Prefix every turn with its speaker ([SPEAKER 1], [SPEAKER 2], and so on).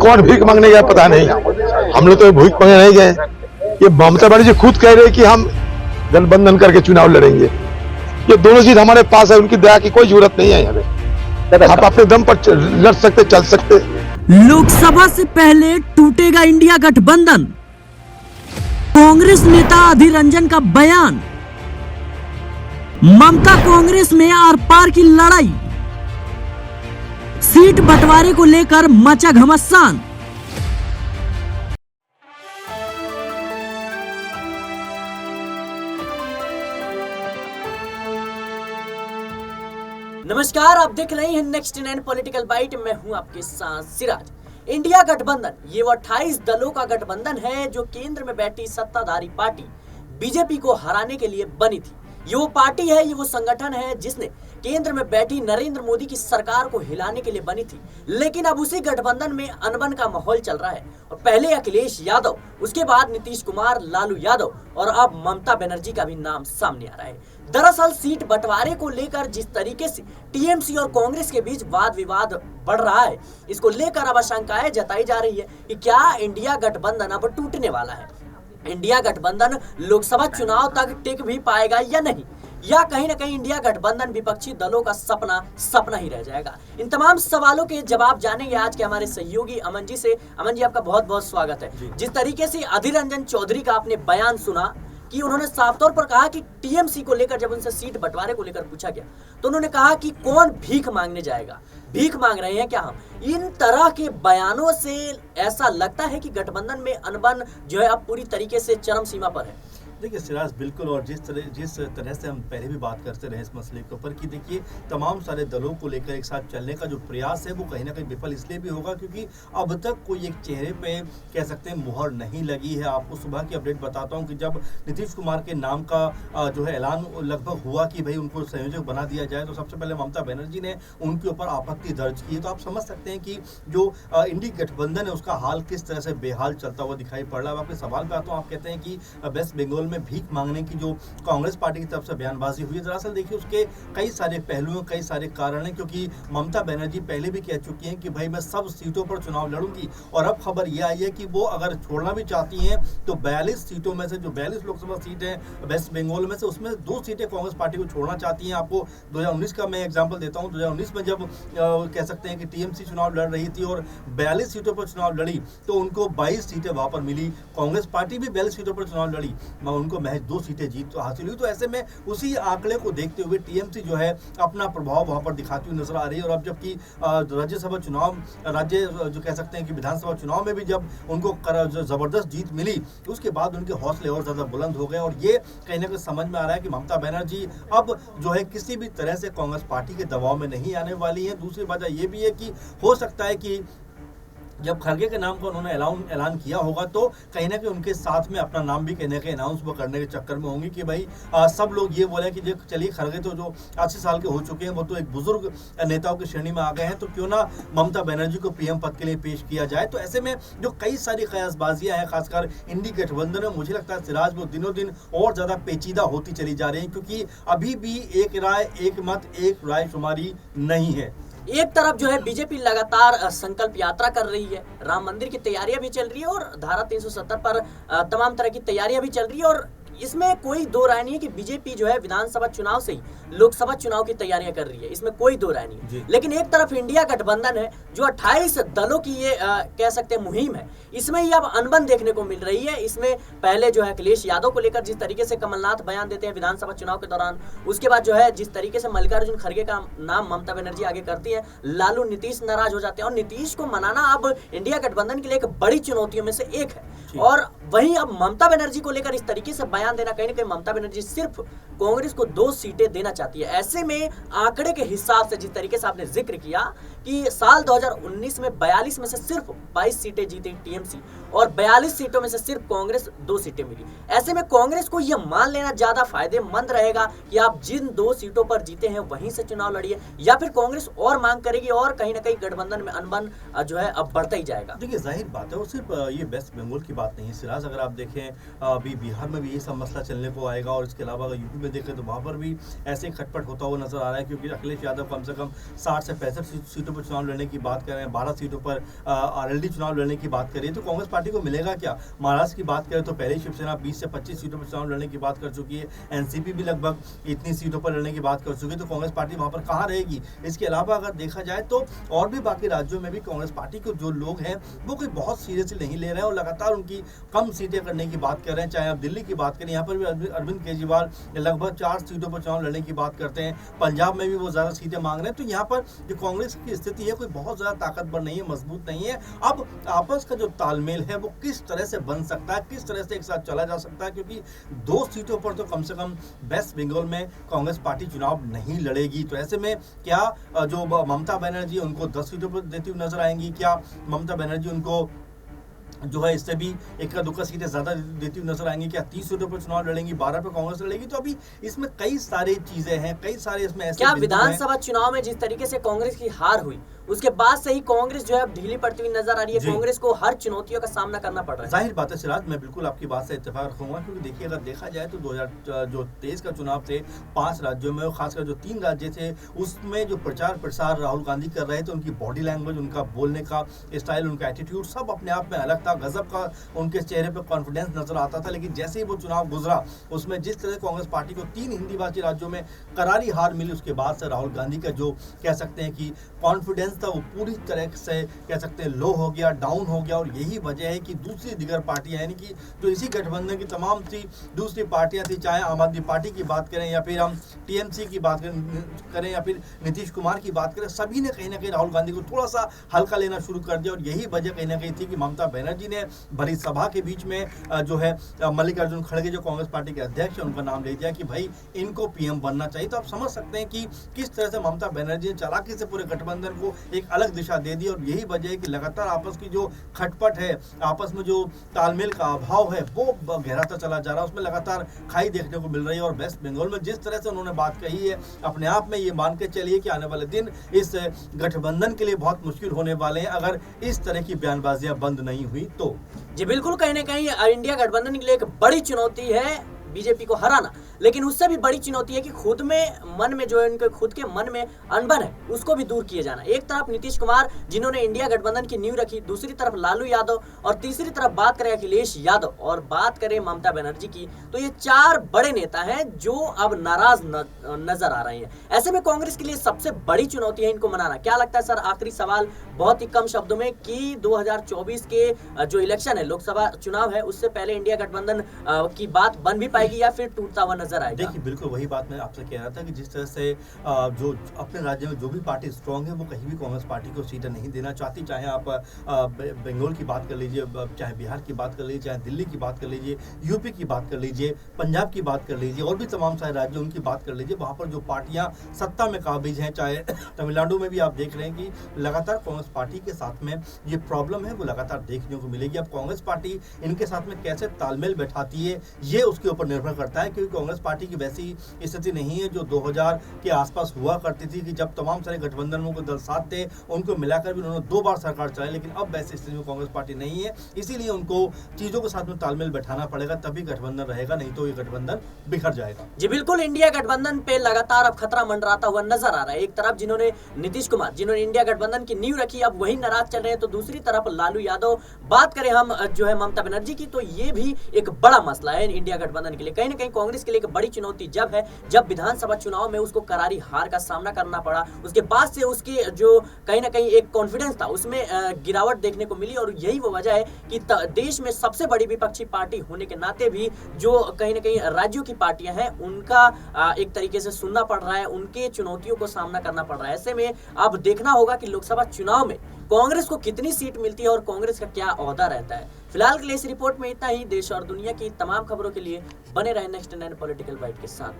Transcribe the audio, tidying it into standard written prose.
[SPEAKER 1] कौन भीख मांगने गया पता नहीं, हम लोग तो भीख मांगने नहीं गए। ये ममता बनर्जी खुद कह रहे कि हम गठबंधन करके चुनाव लड़ेंगे। ये दोनों चीज हमारे पास है, उनकी दया की कोई जरूरत नहीं है। हमें आप अपने दम पर लड़ सकते, चल सकते।
[SPEAKER 2] लोकसभा से पहले टूटेगा इंडिया गठबंधन, कांग्रेस नेता अधीर रंजन का बयान। ममता कांग्रेस में आर पार की लड़ाई, सीट बंटवारे को लेकर मचा घमासान। नमस्कार, आप देख रहे हैं नेक्स्ट 9 पॉलिटिकल बाइट। मैं हूं आपके साथ सिराज। इंडिया गठबंधन ये वो 28 दलों का गठबंधन है जो केंद्र में बैठी सत्ताधारी पार्टी बीजेपी को हराने के लिए बनी थी। ये वो पार्टी है, ये वो संगठन है जिसने केंद्र में बैठी नरेंद्र मोदी की सरकार को हिलाने के लिए बनी थी। लेकिन अब उसी गठबंधन में अनबन का माहौल चल रहा है और पहले अखिलेश यादव, उसके बाद नीतीश कुमार, लालू यादव और अब ममता बनर्जी का भी नाम सामने आ रहा है। दरअसल सीट बंटवारे को लेकर जिस तरीके से टीएमसी और कांग्रेस के बीच वाद विवाद बढ़ रहा है, इसको लेकर अब आशंकाएं जताई जा रही है कि क्या इंडिया गठबंधन अब टूटने वाला है। इंडिया गठबंधन लोकसभा चुनाव तक टिक भी पाएगा या नहीं, या कहीं ना कहीं इंडिया गठबंधन विपक्षी दलों का सपना ही रह जाएगा। इन तमाम सवालों के जवाब जानेंगे आज के हमारे सहयोगी अमन जी से। अमन जी, आपका बहुत बहुत स्वागत है। जिस तरीके से अधीर रंजन चौधरी का आपने बयान सुना कि उन्होंने साफ तौर पर कहा कि टीएमसी को लेकर जब उनसे सीट बंटवारे को लेकर पूछा गया तो उन्होंने कहा कि कौन भीख मांगने जाएगा, भीख मांग रहे हैं क्या हम। इन तरह के बयानों से ऐसा लगता है कि गठबंधन में अनबन जो है अब पूरी तरीके से चरम सीमा पर है।
[SPEAKER 3] देखिए सिराज, बिल्कुल। और जिस तरह से हम पहले भी बात करते रहे इस मसले के ऊपर कि देखिए तमाम सारे दलों को लेकर एक साथ चलने का जो प्रयास है वो कहीं ना कहीं विफल इसलिए भी होगा क्योंकि अब तक कोई एक चेहरे पे कह सकते हैं मुहर नहीं लगी है। आपको सुबह की अपडेट बताता हूँ कि जब नीतीश कुमार के नाम का जो है ऐलान लगभग हुआ कि भाई उनको संयोजक बना दिया जाए, तो सबसे पहले ममता बनर्जी ने उनके ऊपर आपत्ति दर्ज की। तो आप समझ सकते हैं कि जो इंडी गठबंधन है उसका हाल किस तरह से बेहाल चलता हुआ दिखाई पड़ रहा है। आपके सवाल पे आता हूँ, आप कहते हैं कि वेस्ट बंगाल में भीख मांगने की जो कांग्रेस पार्टी की तरफ से बयानबाजी हुई है, दरअसल देखिए उसके कई सारे पहलुओं, कई सारे कारण हैं। क्योंकि ममता बनर्जी पहले भी कह चुकी हैं कि भाई मैं सब सीटों पर चुनाव लड़ूंगी, और अब खबर यह आई है कि वो अगर छोड़ना भी चाहती हैं तो 42 सीटों में से, जो 42 लोकसभा सीट है वेस्ट बंगाल में से, उसमें 2 सीटें कांग्रेस पार्टी को छोड़ना चाहती हैं। आपको 2019 का मैं एग्जाम्पल देता हूँ। 2019 में जब कह सकते हैं कि टीएमसी चुनाव लड़ रही थी और 42 सीटों पर चुनाव लड़ी तो उनको 22 सीटें वहां पर मिली। कांग्रेस पार्टी भी 42 सीटों पर चुनाव लड़ी, उनको महज 2 सीटें जीत तो हासिल हुई। तो ऐसे में उसी आंकड़े को देखते हुए टीएमसी जो है अपना प्रभाव वहां पर दिखाती हुई नजर आ रही है। और अब जबकि राज्यसभा चुनाव, जो कह सकते हैं कि विधानसभा चुनाव में भी जब उनको जबरदस्त जीत मिली, उसके बाद उनके हौसले और ज्यादा बुलंद हो गए। और ये कहीं ना कहीं समझ में आ रहा है कि ममता बनर्जी अब जो है किसी भी तरह से कांग्रेस पार्टी के दबाव में नहीं आने वाली है। दूसरी वजह यह भी है कि हो सकता है कि जब खड़गे के नाम का उन्होंने ऐलान किया होगा तो कहीं ना कहीं उनके साथ में अपना नाम भी कहीं ना कहीं अनाउंस करने के चक्कर में होंगे कि भाई सब लोग ये बोले कि चलिए खड़गे तो जो 80 साल के हो चुके हैं, वो तो एक बुजुर्ग नेताओं की श्रेणी में आ गए हैं, तो क्यों ना ममता बनर्जी को पीएम पद के लिए पेश किया जाए। तो ऐसे में जो कई सारी कयासबाजियां हैं खासकर इंडी गठबंधन में, मुझे लगता है सिराज वो दिनों दिन और ज्यादा पेचीदा होती चली जा रही है, क्योंकि अभी भी एक राय एक मत एक राय शुमारी नहीं है।
[SPEAKER 2] एक तरफ जो है बीजेपी लगातार संकल्प यात्रा कर रही है, राम मंदिर की तैयारियां भी चल रही है और धारा 370 पर तमाम तरह की तैयारियां भी चल रही है, और इसमें कोई दो राय नहीं है कि बीजेपी जो है विधानसभा चुनाव से ही लोकसभा चुनाव की तैयारियां कर रही है, इसमें कोई दो राय नहीं है। लेकिन एक तरफ इंडिया गठबंधन है जो 28 दलों की ये कह सकते हैं मुहिम है, इसमें ही अब अनबन देखने को मिल रही है। इसमें पहले जो है अखिलेश यादव को लेकर जिस तरीके से कमलनाथ बयान देते हैं विधानसभा चुनाव के दौरान, उसके बाद जो है जिस तरीके से मल्लिकार्जुन खड़गे का नाम ममता बनर्जी आगे करती है, लालू नीतीश नाराज हो जाते हैं, और नीतीश को मनाना अब इंडिया गठबंधन के लिए एक बड़ी चुनौतियों में से एक है। और वहीं अब ममता बनर्जी को लेकर इस तरीके से बयान देना, कहीं ना कहीं ममता बनर्जी सिर्फ कांग्रेस को 2 सीटें देना चाहती है। ऐसे में आंकड़े के हिसाब से जिस तरीके से आपने जिक्र किया कि साल 2019 में 42 में से सिर्फ 22 सीटें जीती टीएमसी और 42 सीटों में से सिर्फ कांग्रेस 2 सीटें मिली। ऐसे में कांग्रेस को यह मान लेना ज्यादा फायदेमंद रहेगा कि आप जिन 2 सीटों पर जीते हैं वहीं से चुनाव लड़िए, या फिर कांग्रेस और मांग करेगी और कहीं ना कहीं गठबंधन में अनबन जो है अब बढ़ता ही जाएगा।
[SPEAKER 3] देखिए जाहिर बात है, और सिर्फ ये वेस्ट बंगाल की बात नहीं सिराज, अगर आप देखें अभी बिहार में भी ये सब मसला चलने को आएगा। और इसके अलावा अगर यूपी में देखें तो वहाँ पर भी ऐसे खटपट होता हुआ नजर आ रहा है, क्योंकि अखिलेश यादव कम से कम 60 से 65 सीटों पर चुनाव लड़ने की बात कर रहे हैं, 12 सीटों पर आरएलडी चुनाव लड़ने की बात कर रही है। तो कांग्रेस पार्टी को मिलेगा क्या? महाराष्ट्र की बात करें तो पहले शिवसेना 20 से 25 सीटों पर चुनाव लड़ने की बात कर चुकी है, एनसीपी भी लगभग इतनी सीटों पर लड़ने की बात कर चुकी है। तो कांग्रेस पार्टी वहाँ पर कहाँ रहेगी? इसके अलावा अगर देखा जाए तो और भी बाकी राज्यों में भी कांग्रेस पार्टी को जो लोग हैं वो कोई बहुत सीरियसली नहीं ले रहे हैं और लगातार उनकी कम सीटें करने की बात कर रहे हैं। चाहे आप दिल्ली की बात करें, यहाँ पर भी अरविंद केजरीवाल लगभग 4 सीटों पर चुनाव लड़ने की बात करते हैं, पंजाब में भी वो ज़्यादा सीटें मांग रहे हैं। तो यहाँ पर जो कांग्रेस की स्थिति है कोई बहुत ज़्यादा ताकतवर नहीं है, मजबूत नहीं है। अब आपस का जो तालमेल है वो किस तरह से बन सकता है, किस तरह से एक साथ चला जा सकता है, क्योंकि 2 सीटों पर तो कम से कम वेस्ट बंगाल में कांग्रेस पार्टी चुनाव नहीं लड़ेगी। तो ऐसे में क्या जो ममता बनर्जी उनको 10 सीटों पर देती हुई नजर आएंगी? क्या ममता बनर्जी उनको जो है इससे भी इक्का दुक्का सीटें ज्यादा देती हुई नजर आएंगी? क्या 30 सीटों पर चुनाव लड़ेंगी, 12 पर कांग्रेस लड़ेगी? तो अभी इसमें कई सारी चीजें हैं, कई सारे इसमें ऐसे
[SPEAKER 2] क्या विधानसभा चुनाव में जिस तरीके से कांग्रेस की हार हुई उसके बाद से ही कांग्रेस जो है अब ढीली पड़ती हुई नजर आ रही है, कांग्रेस को हर चुनौतियों का सामना करना पड़ रहा है।
[SPEAKER 3] जाहिर बात है सिराज, मैं बिल्कुल आपकी बात से इत्तेफाक रखूंगा, क्योंकि देखिए अगर देखा जाए तो 2023 का चुनाव थे 5 राज्यों में, खासकर जो 3 राज्य थे उसमें जो प्रचार प्रसार राहुल गांधी कर रहे थे, उनकी बॉडी लैंग्वेज, उनका बोलने का स्टाइल, उनका एटीट्यूड सब अपने आप में अलग था, गजब का उनके चेहरे पर कॉन्फिडेंस नजर आता था। लेकिन जैसे ही वो चुनाव गुजरा उसमें जिस तरह कांग्रेस पार्टी को 3 हिंदी भाषी राज्यों में करारी हार मिली, उसके बाद से राहुल गांधी का जो कह सकते हैं कि कॉन्फिडेंस था वो पूरी तरह से कह सकते हैं लो हो गया, डाउन हो गया। और यही वजह है कि दूसरी दिगर पार्टियां यानी कि जो इसी गठबंधन की तमाम सी दूसरी पार्टियां थी, चाहे आम आदमी पार्टी की बात करें या फिर हम टीएमसी की बात करें या फिर नीतीश कुमार की बात करें, सभी ने कहीं ना कहीं राहुल गांधी को थोड़ा सा हल्का लेना शुरू कर दिया। और यही वजह कहीं ना कहीं थी कि ममता बनर्जी ने भरी सभा के बीच में जो है मल्लिकार्जुन खड़गे जो कांग्रेस पार्टी के अध्यक्ष है उनका नाम ले दिया कि भाई इनको पीएम बनना चाहिए। तो आप समझ सकते हैं कि किस तरह से ममता बनर्जी ने चालाकी से पूरे गठबंधन को एक अलग दिशा दे दी। और यही वजह है कि लगातार आपस की जो खटपट है, आपस में जो तालमेल का अभाव है वो गहराता चला जा रहा है, उसमें लगातार खाई देखने को मिल रही है। और वेस्ट बंगाल में जिस तरह से उन्होंने बात कही है, अपने आप में ये मान के चलिए कि आने वाले दिन इस गठबंधन के लिए बहुत मुश्किल होने वाले हैं अगर इस तरह की बयानबाजियां बंद नहीं हुई तो।
[SPEAKER 2] जी बिल्कुल, कहीं ना कहीं इंडिया गठबंधन के लिए एक बड़ी चुनौती है बीजेपी को हराना, लेकिन उससे भी बड़ी चुनौती है कि खुद में मन में जो है उनके खुद के मन में अनबन है उसको भी दूर किए जाना। एक तरफ नीतीश कुमार जिन्होंने इंडिया गठबंधन की नींव रखी, दूसरी तरफ लालू यादव और तीसरी तरफ बात करें अखिलेश यादव और बात करें ममता बनर्जी की, तो ये 4 बड़े नेता हैं जो अब नाराज नजर आ रहे हैं। ऐसे में कांग्रेस के लिए सबसे बड़ी चुनौती है इनको मनाना। क्या लगता है सर, आखिरी सवाल बहुत ही कम शब्दों में, कि 2024 के जो इलेक्शन है, लोकसभा चुनाव है, उससे पहले इंडिया गठबंधन की बात बन भी पाएगी या फिर टूटता हुआ नजर आएगा?
[SPEAKER 3] देखिए बिल्कुल वही बात मैं आपसे कह रहा था कि जिस तरह से जो अपने राज्य में जो भी पार्टी स्ट्रांग है वो कहीं भी कांग्रेस पार्टी को सीटें नहीं देना चाहती। चाहे आप बंगाल की बात कर लीजिए, चाहे बिहार की बात कर लीजिए, चाहे दिल्ली की बात कर लीजिए, यूपी की बात कर लीजिए, पंजाब की बात कर लीजिए और भी तमाम सारे राज्य उनकी बात कर लीजिए, वहाँ पर जो पार्टियां सत्ता में काबिज हैं, चाहे तमिलनाडु में भी आप देख रहे हैं कि लगातार कांग्रेस पार्टी के साथ में ये प्रॉब्लम है वो लगातार देखने को मिलेगी। अब कांग्रेस पार्टी इनके साथ में कैसे तालमेल बैठाती है ये उसके ऊपर निर्भर करता है, क्योंकि कांग्रेस पार्टी की वैसी स्थिति नहीं है जो 2000 के आसपास हुआ करती थी कि जब तमाम सारे गठबंधनों को दल साथ थे, उनको मिलाकर भी उन्होंने 2 बार सरकार चलाई। लेकिन अब वैसी स्थिति में कांग्रेस पार्टी नहीं है, इसीलिए उनको चीजों के साथ में तालमेल बैठाना पड़ेगा, तभी गठबंधन रहेगा, नहीं तो ये गठबंधन बिखर जाएगा।
[SPEAKER 2] जी बिल्कुल, इंडिया गठबंधन पे लगातार अब खतरा मंडराता हुआ नजर आ रहा है। एक तरफ जिन्होंने नीतीश कुमार जिन्होंने इंडिया गठबंधन की नींव रखी, अब वही नाराज चल रहे हैं, तो दूसरी तरफ लालू यादव, बात करें हम जो है ममता बनर्जी की, तो ये भी एक बड़ा मसला है इंडिया गठबंधन के लिए। कहीं ना कहीं कांग्रेस के लिए एक बड़ी चुनौती जब है जब विधानसभा चुनाव में उसको करारी हार का सामना करना पड़ा, उसके बाद से उसके जो कहीं ना कहीं एक कॉन्फिडेंस था उसमें गिरावट देखने को मिली। और यही वो वजह है कि देश में सबसे बड़ी विपक्षी पार्टी होने के नाते भी जो कहीं ना कहीं राज्यों की पार्टियां हैं उनका एक तरीके से सुनना पड़ रहा है, उनके चुनौतियों को सामना करना पड़ रहा है। ऐसे में अब देखना होगा कि लोकसभा चुनाव में कांग्रेस को कितनी सीट मिलती है और कांग्रेस का क्या ओहदा रहता है। फिलहाल के लिए इस रिपोर्ट में इतना ही। देश और दुनिया की तमाम खबरों के लिए बने रहे नेक्स्ट 9 पॉलिटिकल बाइट के साथ।